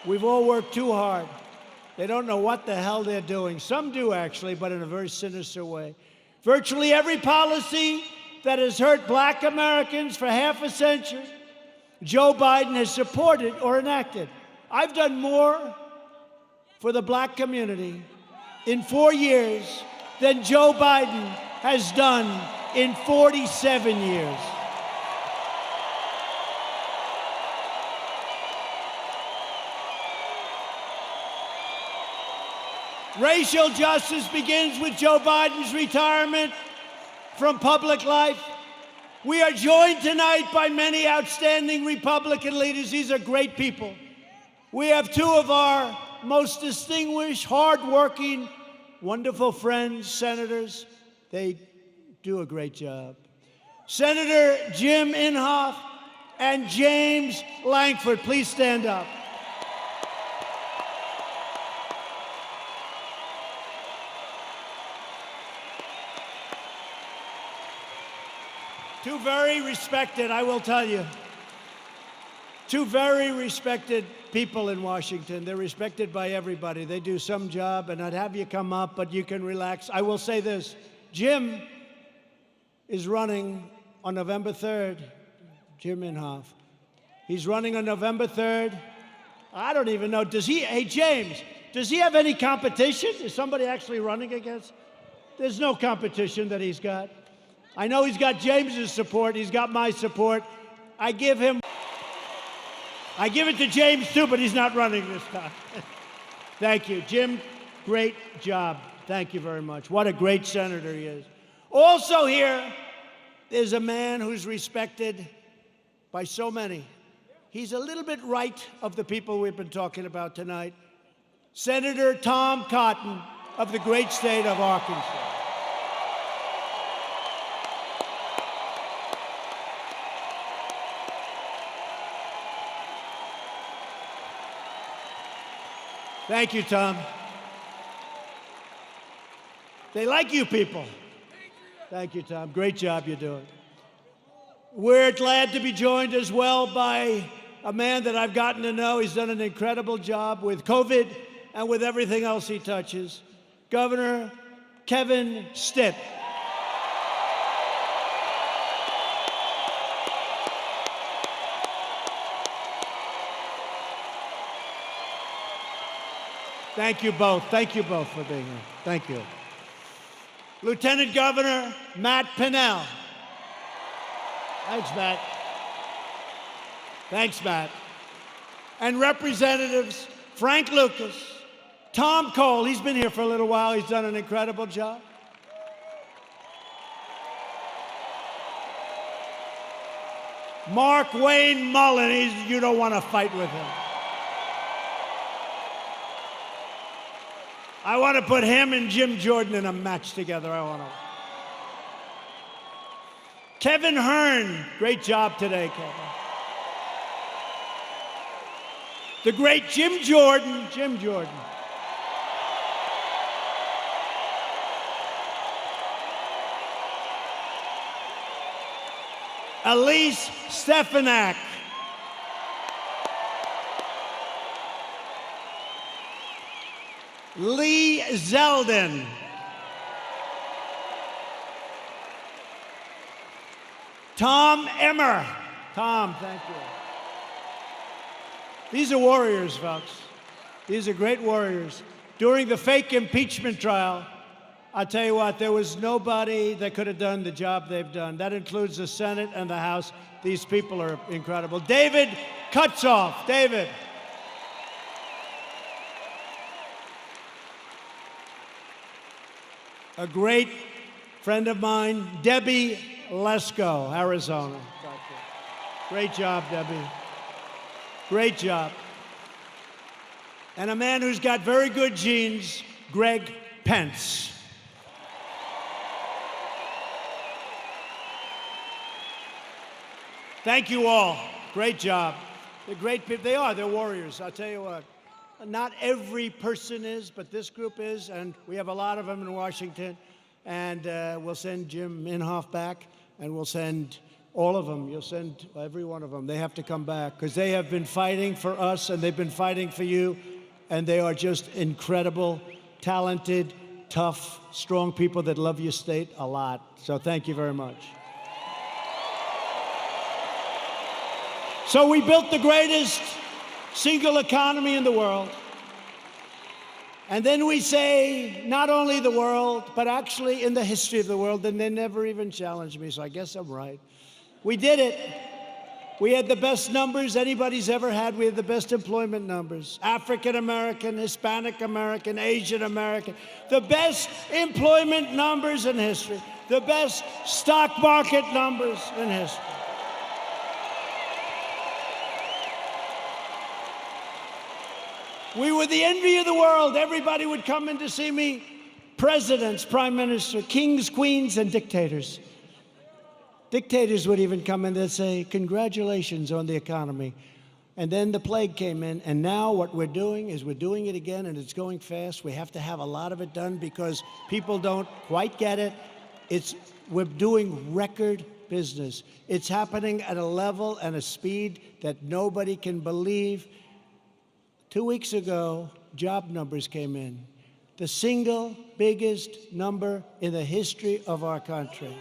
We've all worked too hard. They don't know what the hell they're doing. Some do, actually, but in a very sinister way. Virtually every policy that has hurt black Americans for half a century, Joe Biden has supported or enacted. I've done more for the black community in 4 years than Joe Biden has done in 47 years. Racial justice begins with Joe Biden's retirement from public life. We are joined tonight by many outstanding Republican leaders. These are great people. We have two of our most distinguished, hardworking, wonderful friends, senators. They do a great job. Senator Jim Inhofe and James Lankford, please stand up. Two very respected, I will tell you, two very respected people in Washington. They're respected by everybody. They do some job, and I'd have you come up, but you can relax. I will say this. Jim is running on November 3rd. Jim Inhofe. He's running on November 3rd. I don't even know. Does he, hey, James, does he have any competition? Is somebody actually running against? There's no competition that he's got. I know he's got James's support. He's got my support. I give it to James too, but he's not running this time. Thank you. Jim, great job. Thank you very much. What a great senator he is. Also here is a man who's respected by so many. He's a little bit right of the people we've been talking about tonight. Senator Tom Cotton of the great state of Arkansas. Thank you, Tom. They like you people. Thank you, Tom. Great job you're doing. We're glad to be joined as well by a man that I've gotten to know. He's done an incredible job with COVID and with everything else he touches. Governor Kevin Stitt. Thank you both. Thank you both for being here. Thank you. Lieutenant Governor Matt Pinnell. Thanks, Matt. Thanks, Matt. And Representatives Frank Lucas, Tom Cole. He's been here for a little while. He's done an incredible job. Mark Wayne Mullen. You don't want to fight with him. I want to put him and Jim Jordan in a match together. I want to. Kevin Hearn. Great job today, Kevin. The great Jim Jordan. Jim Jordan. Elise Stefanik. Lee Zeldin. Tom Emmer. Tom, thank you. These are warriors, folks. These are great warriors. During the fake impeachment trial, I'll tell you what, there was nobody that could have done the job they've done. That includes the Senate and the House. These people are incredible. David Kutzoff. David. A great friend of mine, Debbie Lesko, Arizona. Great job, Debbie. Great job. And a man who's got very good genes, Greg Pence. Thank you all. Great job. They're great people. They are. They're warriors. I'll tell you what. Not every person is, but this group is, and we have a lot of them in Washington. And we'll send Jim Inhofe back, and we'll send All of them. You'll send every one of them. They have to come back because they have been fighting for us and they've been fighting for you. And they are just incredible, talented, tough, strong people that love your state a lot. So thank you very much. So we built the greatest single economy in the world. And then we say, not only the world, but actually in the history of the world, and they never even challenged me, so I guess I'm right. We did it. We had the best numbers anybody's ever had. We had the best employment numbers. African American, Hispanic American, Asian American. The best employment numbers in history. The best stock market numbers in history. We were the envy of the world. Everybody would come in to see me. Presidents, prime minister, kings, queens, and dictators. Dictators would even come in and say, congratulations on the economy. And then the plague came in, and now what we're doing is we're doing it again, and it's going fast. We have to have a lot of it done because people don't quite get it. We're doing record business. It's happening at a level and a speed that nobody can believe. 2 weeks ago, job numbers came in. The single biggest number in the history of our country.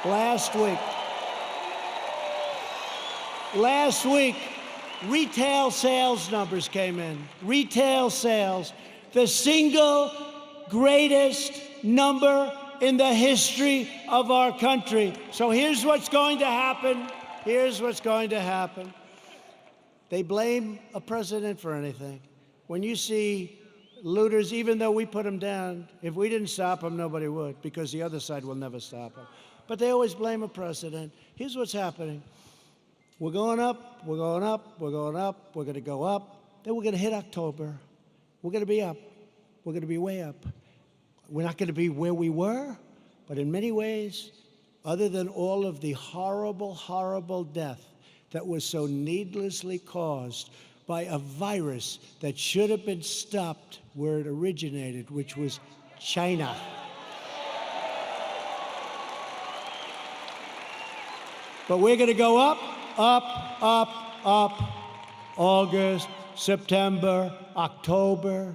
Last week, retail sales numbers came in. Retail sales, the single greatest number in the history of our country. So here's what's going to happen. Here's what's going to happen. They blame a president for anything. When you see looters, even though we put them down, if we didn't stop them, nobody would, because the other side will never stop them. But they always blame a president. Here's what's happening. We're going up, we're going up, we're going up, we're going to go up. Then we're going to hit October. We're going to be up. We're going to be way up. We're not going to be where we were, but in many ways, other than all of the horrible, horrible death that was so needlessly caused by a virus that should have been stopped where it originated, which was China. But we're going to go up, up, up, up, August, September, October.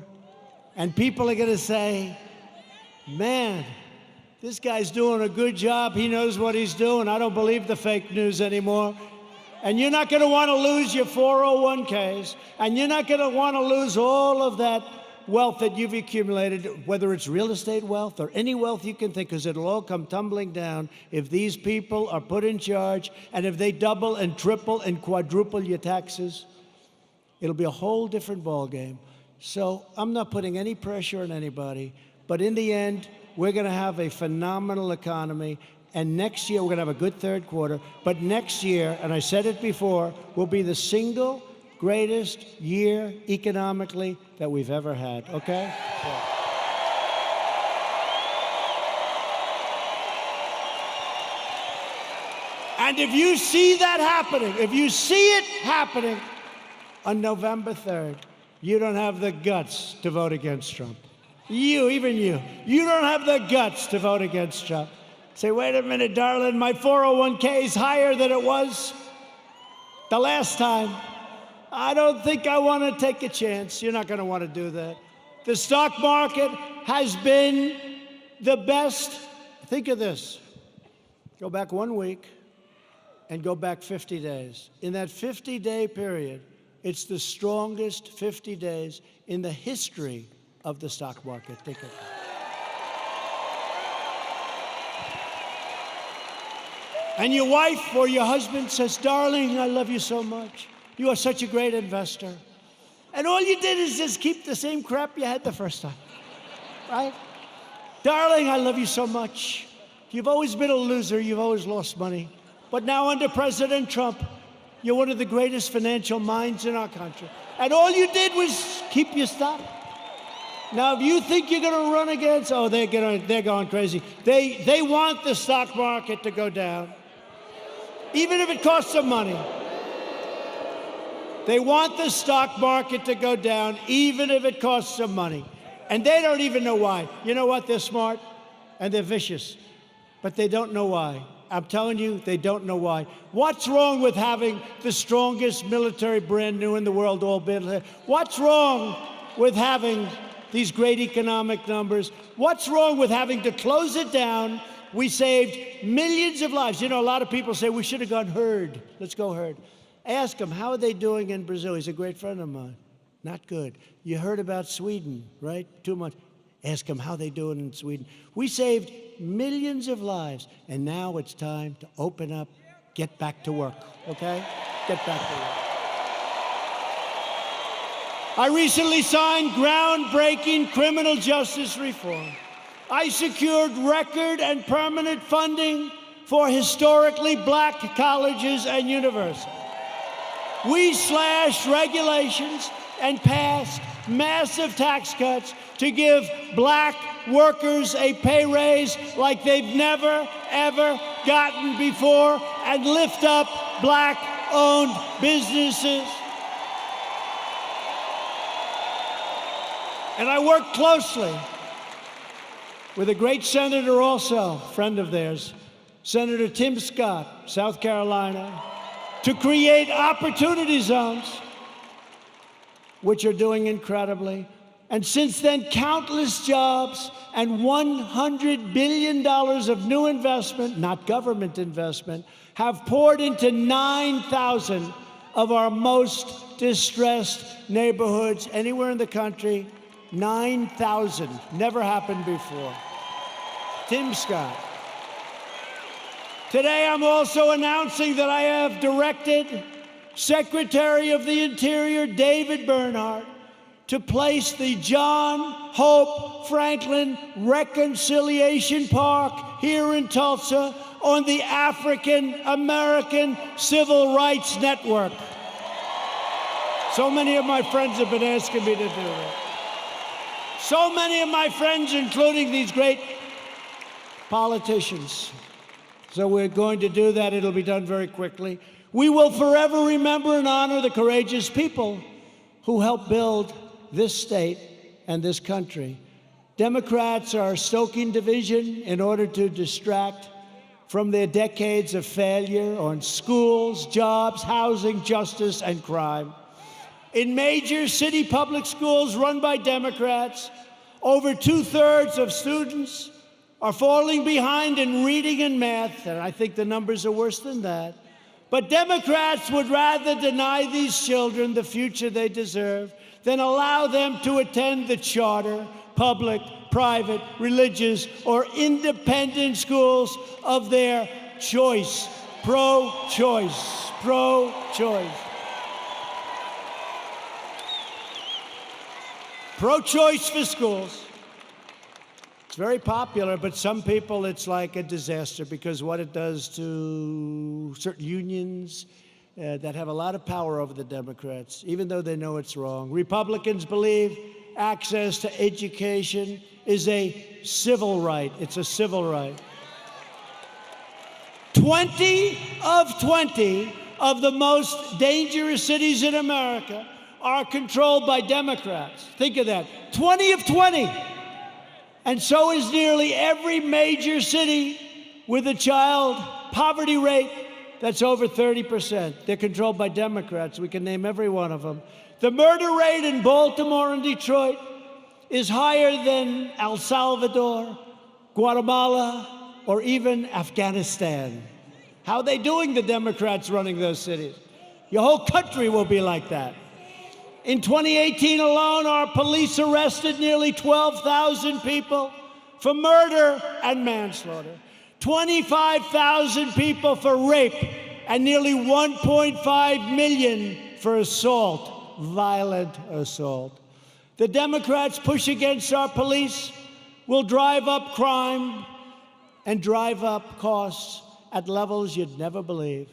And people are going to say, man, this guy's doing a good job. He knows what he's doing. I don't believe the fake news anymore. And you're not going to want to lose your 401ks. And you're not going to want to lose all of that wealth that you've accumulated, whether it's real estate wealth or any wealth you can think, because it'll all come tumbling down if these people are put in charge, and if they double and triple and quadruple your taxes. It'll be a whole different ballgame. So I'm not putting any pressure on anybody, but in the end, we're going to have a phenomenal economy, and next year we're going to have a good third quarter, but next year, and I said it before, will be the single greatest year economically that we've ever had, okay? Yeah. And if you see that happening, if you see it happening on November 3rd, you don't have the guts to vote against Trump. Even you don't have the guts to vote against Trump. Say, wait a minute, darling, my 401k is higher than it was the last time. I don't think I want to take a chance. You're not going to want to do that. The stock market has been the best. Think of this. Go back 1 week and go back 50 days. In that 50-day period, it's the strongest 50 days in the history of the stock market. Think of it. And your wife or your husband says, darling, I love you so much. You are such a great investor. And all you did is just keep the same crap you had the first time, right? Darling, I love you so much. You've always been a loser. You've always lost money. But now under President Trump, you're one of the greatest financial minds in our country. And all you did was keep your stock. Now, if you think you're going to run against, they're going crazy. They want the stock market to go down, even if it costs them money. They want the stock market to go down, even if it costs them money. And they don't even know why. You know what? They're smart and they're vicious, but they don't know why. I'm telling you, they don't know why. What's wrong with having the strongest military brand new in the world all built? What's wrong with having these great economic numbers? What's wrong with having to close it down? We saved millions of lives. You know, a lot of people say we should have gone herd. Let's go herd. Ask him, how are they doing in Brazil? He's a great friend of mine. Not good. You heard about Sweden, right? 2 months. Ask him how they doing in Sweden. We saved millions of lives, and now it's time to open up, get back to work, okay? Get back to work. I recently signed groundbreaking criminal justice reform. I secured record and permanent funding for historically black colleges and universities. We slashed regulations and passed massive tax cuts to give black workers a pay raise like they've never, ever gotten before, and lift up black-owned businesses. And I worked closely with a great senator also, friend of theirs, Senator Tim Scott, South Carolina, to create opportunity zones, which are doing incredibly. And since then, countless jobs and $100 billion of new investment, not government investment, have poured into 9,000 of our most distressed neighborhoods anywhere in the country. 9,000. Never happened before. Tim Scott. Today, I'm also announcing that I have directed Secretary of the Interior David Bernhardt to place the John Hope Franklin Reconciliation Park here in Tulsa on the African American Civil Rights Network. So many of my friends have been asking me to do that. So many of my friends, including these great politicians. So we're going to do that. It'll be done very quickly. We will forever remember and honor the courageous people who helped build this state and this country. Democrats are stoking division in order to distract from their decades of failure on schools, jobs, housing, justice, and crime. In major city public schools run by Democrats, over 2/3 of students are falling behind in reading and math, and I think the numbers are worse than that. But Democrats would rather deny these children the future they deserve than allow them to attend the charter, public, private, religious, or independent schools of their choice. Pro-choice. Pro-choice. Pro-choice for schools. It's very popular, but some people it's like a disaster because what it does to certain unions that have a lot of power over the Democrats, even though they know it's wrong. Republicans believe access to education is a civil right. It's a civil right. 20 of the most dangerous cities in America are controlled by Democrats. Think of that. 20 of 20. And so is nearly every major city with a child poverty rate that's over 30%. They're controlled by Democrats. We can name every one of them. The murder rate in Baltimore and Detroit is higher than El Salvador, Guatemala, or even Afghanistan. How are they doing, the Democrats running those cities? Your whole country will be like that. In 2018 alone, our police arrested nearly 12,000 people for murder and manslaughter, 25,000 people for rape, and nearly 1.5 million for assault, violent assault. The Democrats' push against our police will drive up crime and drive up costs at levels you'd never believe.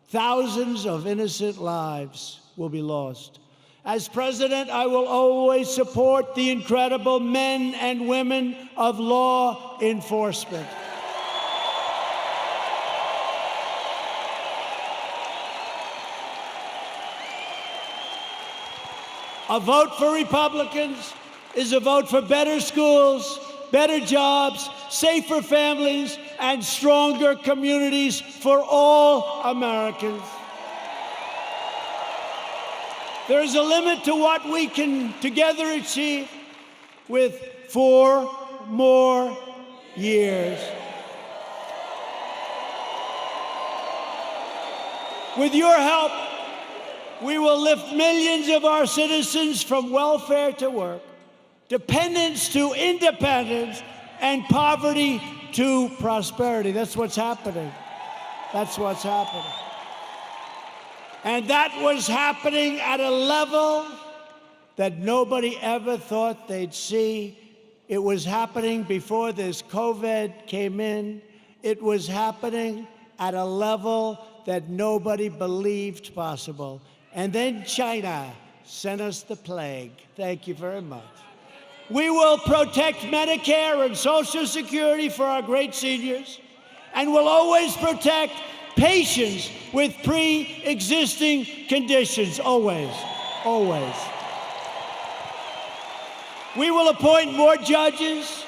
Thousands of innocent lives will be lost. As president, I will always support the incredible men and women of law enforcement. A vote for Republicans is a vote for better schools, better jobs, safer families, and stronger communities for all Americans. There is a limit to what we can together achieve with 4 more years. With your help, we will lift millions of our citizens from welfare to work, dependence to independence, and poverty to prosperity. That's what's happening. That's what's happening. And that was happening at a level that nobody ever thought they'd see. It was happening before this COVID came in. It was happening at a level that nobody believed possible. And then China sent us the plague. Thank you very much. We will protect Medicare and Social Security for our great seniors, and will always protect patients with pre-existing conditions, always, always. We will appoint more judges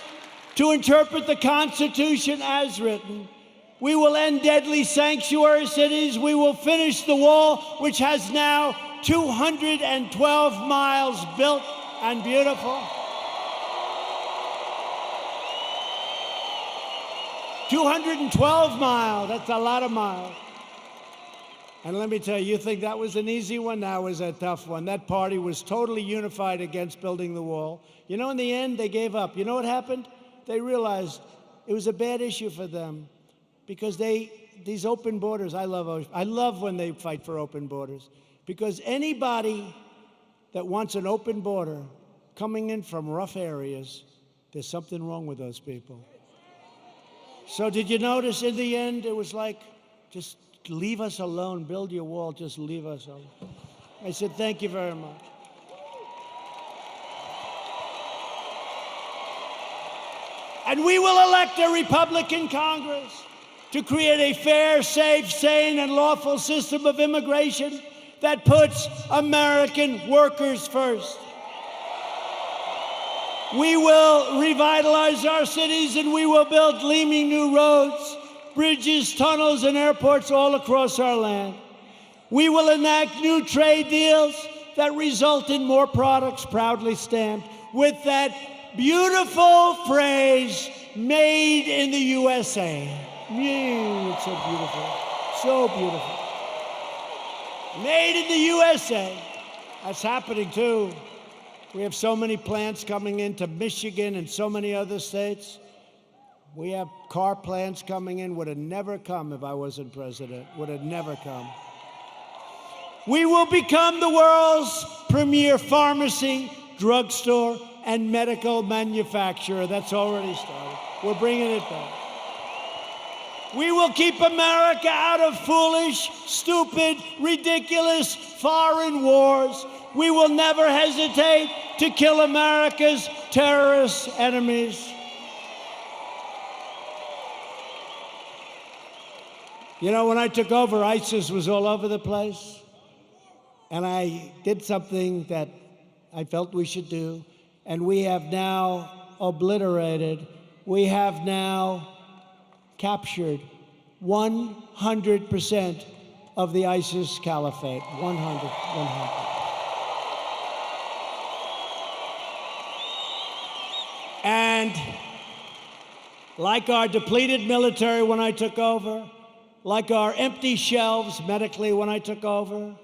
to interpret the Constitution as written. We will end deadly sanctuary cities. We will finish the wall, which has now 212 miles built and beautiful. 212 miles, that's a lot of miles. And let me tell you, you think that was an easy one? That was a tough one. That party was totally unified against building the wall. You know, in the end, they gave up. You know what happened? They realized it was a bad issue for them because these open borders, I love when they fight for open borders, because anybody that wants an open border coming in from rough areas, there's something wrong with those people. So did you notice in the end, it was like, just leave us alone, build your wall, just leave us alone. I said, thank you very much. And we will elect a Republican Congress to create a fair, safe, sane, and lawful system of immigration that puts American workers first. We will revitalize our cities, and we will build gleaming new roads, bridges, tunnels, and airports all across our land. We will enact new trade deals that result in more products proudly stamped with that beautiful phrase, made in the USA. It's so beautiful, so beautiful. Made in the USA. That's happening too. We have so many plants coming into Michigan and so many other states. We have car plants coming in. Would have never come if I wasn't president. Would have never come. We will become the world's premier pharmacy, drugstore, and medical manufacturer. That's already started. We're bringing it back. We will keep America out of foolish, stupid, ridiculous foreign wars. We will never hesitate to kill America's terrorist enemies. You know, when I took over, ISIS was all over the place. And I did something that I felt we should do. And we have now obliterated, we have now captured 100% of the ISIS caliphate. 100. And like our depleted military when I took over, like our empty shelves medically when I took over,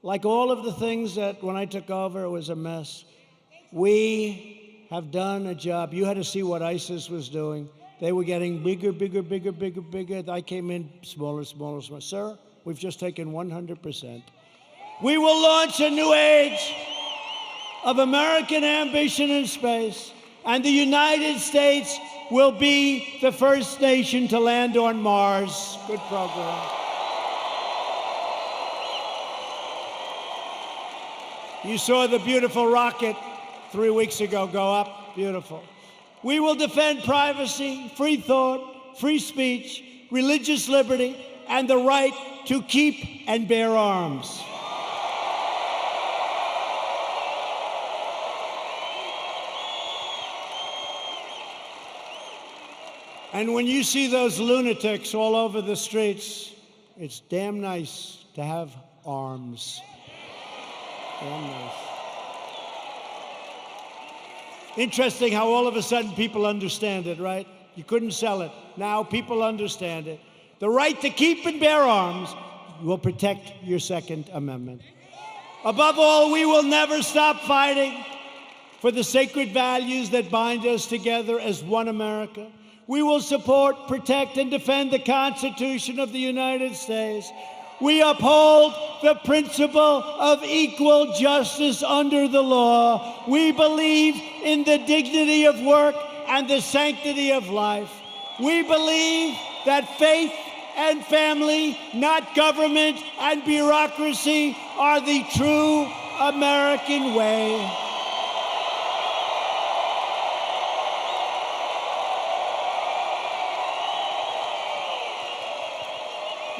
like all of the things that when I took over, it was a mess. We have done a job. You had to see what ISIS was doing. They were getting bigger, bigger, bigger, bigger, bigger. I came in smaller, smaller, smaller. Sir, we've just taken 100%. We will launch a new age of American ambition in space, and the United States will be the first nation to land on Mars. Good program. You saw the beautiful rocket 3 weeks ago go up. Beautiful. We will defend privacy, free thought, free speech, religious liberty, and the right to keep and bear arms. And when you see those lunatics all over the streets, it's damn nice to have arms. Damn nice. Interesting how all of a sudden people understand it, right? You couldn't sell it. Now people understand it. The right to keep and bear arms will protect your Second Amendment. Above all, we will never stop fighting for the sacred values that bind us together as one America. We will support, protect, and defend the Constitution of the United States. We uphold the principle of equal justice under the law. We believe in the dignity of work and the sanctity of life. We believe that faith and family, not government and bureaucracy, are the true American way.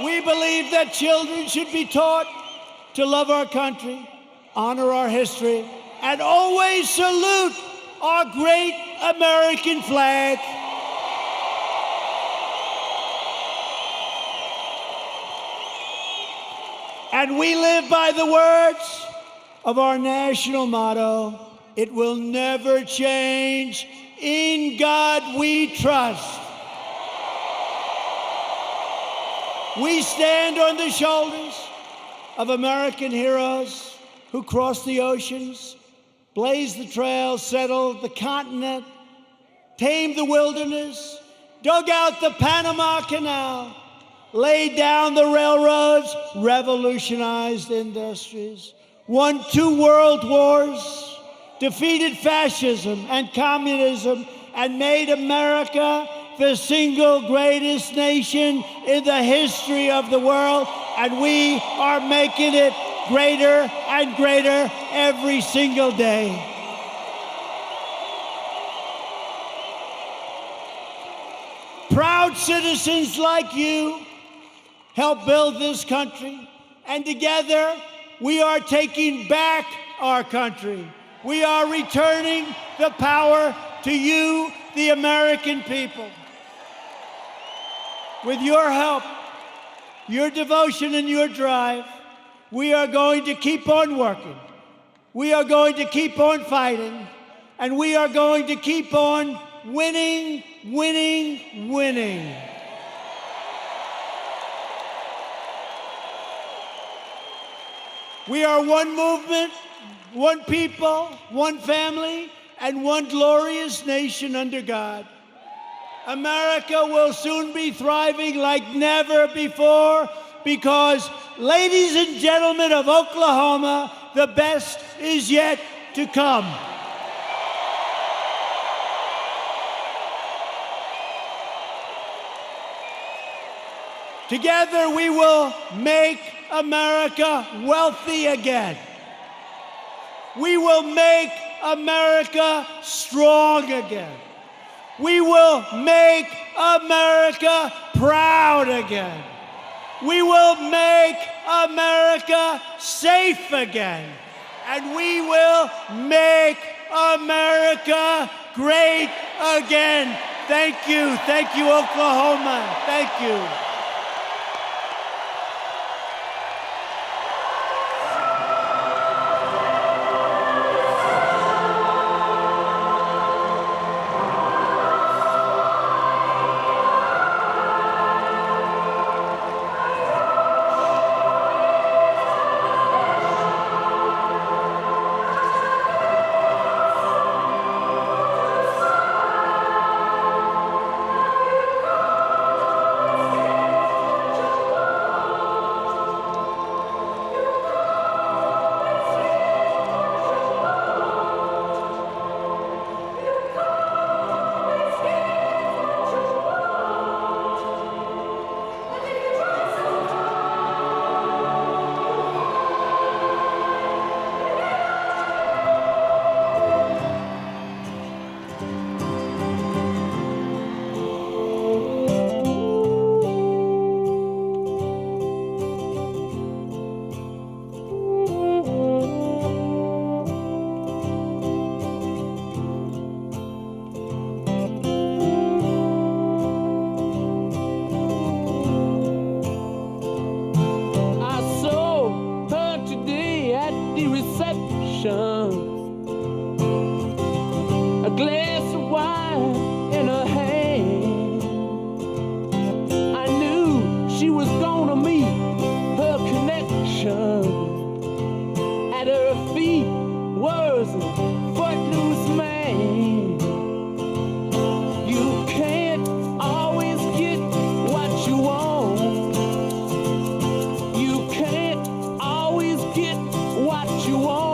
We believe that children should be taught to love our country, honor our history, and always salute our great American flag. And we live by the words of our national motto, it will never change. In God we trust. We stand on the shoulders of American heroes who crossed the oceans, blazed the trails, settled the continent, tamed the wilderness, dug out the Panama Canal, laid down the railroads, revolutionized industries, won 2 world wars, defeated fascism and communism, and made America the single greatest nation in the history of the world, and we are making it greater and greater every single day. Proud citizens like you help build this country, and together we are taking back our country. We are returning the power to you, the American people. With your help, your devotion, and your drive, we are going to keep on working. We are going to keep on fighting. And we are going to keep on winning, winning, winning. We are one movement, one people, one family, and one glorious nation under God. America will soon be thriving like never before because, ladies and gentlemen of Oklahoma, the best is yet to come. Together we will make America wealthy again. We will make America strong again. We will make America proud again. We will make America safe again. And we will make America great again. Thank you. Thank you, Oklahoma. Thank you. A glass of wine in her hand. I knew she was gonna meet her connection. At her feet was a footloose man. You can't always get what you want. You can't always get what you want.